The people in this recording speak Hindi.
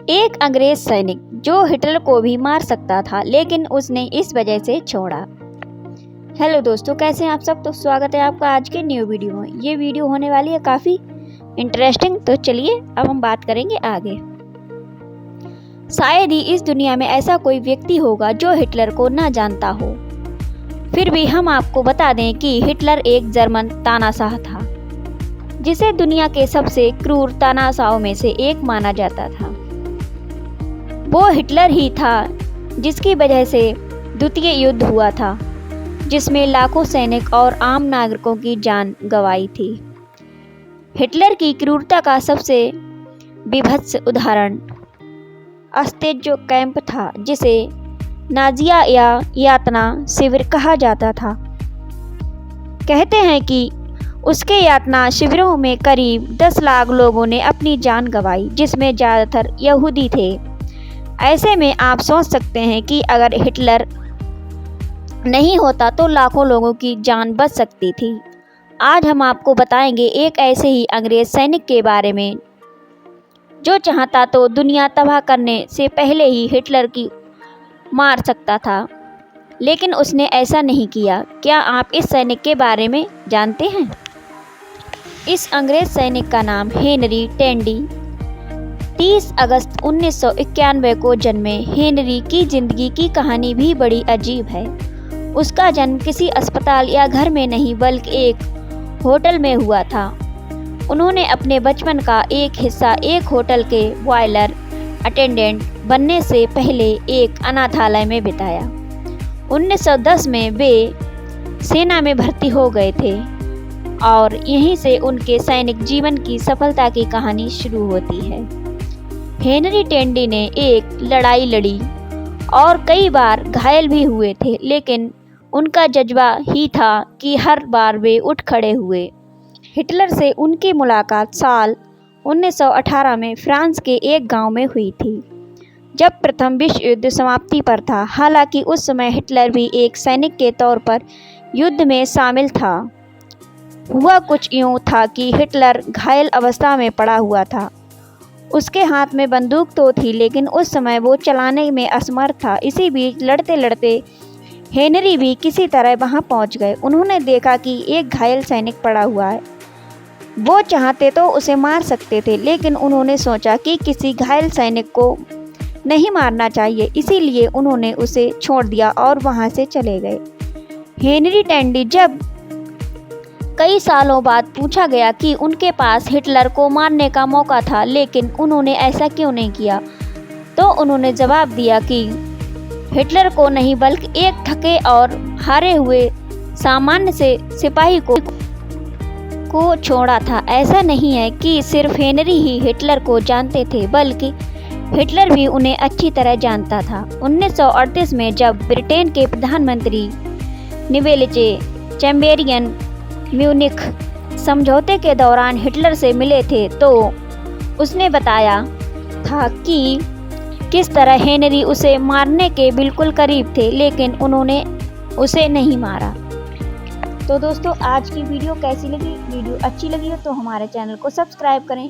एक अंग्रेज सैनिक जो हिटलर को भी मार सकता था, लेकिन उसने इस वजह से छोड़ा। हेलो दोस्तों, कैसे हैं आप सब। तो स्वागत है आपका आज के न्यू वीडियो में। ये वीडियो होने वाली है काफ़ी इंटरेस्टिंग। तो चलिए अब हम बात करेंगे आगे। शायद ही इस दुनिया में ऐसा कोई व्यक्ति होगा जो हिटलर को ना जानता हो। फिर भी हम आपको बता दें कि हिटलर एक जर्मन तानाशाह था, जिसे दुनिया के सबसे क्रूर तानाशाहों में से एक माना जाता था। वो हिटलर ही था जिसकी वजह से द्वितीय युद्ध हुआ था, जिसमें लाखों सैनिक और आम नागरिकों की जान गंवाई थी। हिटलर की क्रूरता का सबसे बीभत्स उदाहरण अस्तेजो कैंप था, जिसे नाजिया या यातना शिविर कहा जाता था। कहते हैं कि उसके यातना शिविरों में करीब 10 लाख लोगों ने अपनी जान गंवाई, जिसमें ज़्यादातर यहूदी थे। ऐसे में आप सोच सकते हैं कि अगर हिटलर नहीं होता तो लाखों लोगों की जान बच सकती थी। आज हम आपको बताएंगे एक ऐसे ही अंग्रेज सैनिक के बारे में जो चाहता तो दुनिया तबाह करने से पहले ही हिटलर की मार सकता था, लेकिन उसने ऐसा नहीं किया। क्या आप इस सैनिक के बारे में जानते हैं? इस अंग्रेज सैनिक का नाम हेनरी टेंडी 30 अगस्त 1991 को जन्मे। हेनरी की जिंदगी की कहानी भी बड़ी अजीब है। उसका जन्म किसी अस्पताल या घर में नहीं, बल्कि एक होटल में हुआ था। उन्होंने अपने बचपन का एक हिस्सा एक होटल के बॉयलर अटेंडेंट बनने से पहले एक अनाथालय में बिताया। 1910 में वे सेना में भर्ती हो गए थे और यहीं से उनके सैनिक जीवन की सफलता की कहानी शुरू होती है। हेनरी टेंडी ने एक लड़ाई लड़ी और कई बार घायल भी हुए थे, लेकिन उनका जज्बा ही था कि हर बार वे उठ खड़े हुए। हिटलर से उनकी मुलाकात साल 1918 में फ्रांस के एक गांव में हुई थी, जब प्रथम विश्व युद्ध समाप्ति पर था। हालांकि उस समय हिटलर भी एक सैनिक के तौर पर युद्ध में शामिल था। हुआ कुछ यूँ था कि हिटलर घायल अवस्था में पड़ा हुआ था। उसके हाथ में बंदूक तो थी, लेकिन उस समय वो चलाने में असमर्थ था। इसी बीच लड़ते लड़ते हेनरी भी किसी तरह वहां पहुंच गए। उन्होंने देखा कि एक घायल सैनिक पड़ा हुआ है। वो चाहते तो उसे मार सकते थे, लेकिन उन्होंने सोचा कि किसी घायल सैनिक को नहीं मारना चाहिए। इसीलिए उन्होंने उसे छोड़ दिया और वहां से चले गए। हेनरी टेंडी जब कई सालों बाद पूछा गया कि उनके पास हिटलर को मारने का मौका था, लेकिन उन्होंने ऐसा क्यों नहीं किया, तो उन्होंने जवाब दिया कि हिटलर को नहीं, बल्कि एक थके और हारे हुए सामान्य से सिपाही को छोड़ा था। ऐसा नहीं है कि सिर्फ हेनरी ही हिटलर को जानते थे, बल्कि हिटलर भी उन्हें अच्छी तरह जानता था। 1938 में जब ब्रिटेन के प्रधानमंत्री निवेले चैम्बेरियन म्यूनिख समझौते के दौरान हिटलर से मिले थे, तो उसने बताया था कि किस तरह हेनरी उसे मारने के बिल्कुल करीब थे, लेकिन उन्होंने उसे नहीं मारा। तो दोस्तों, आज की वीडियो कैसी लगी? वीडियो अच्छी लगी हो तो हमारे चैनल को सब्सक्राइब करें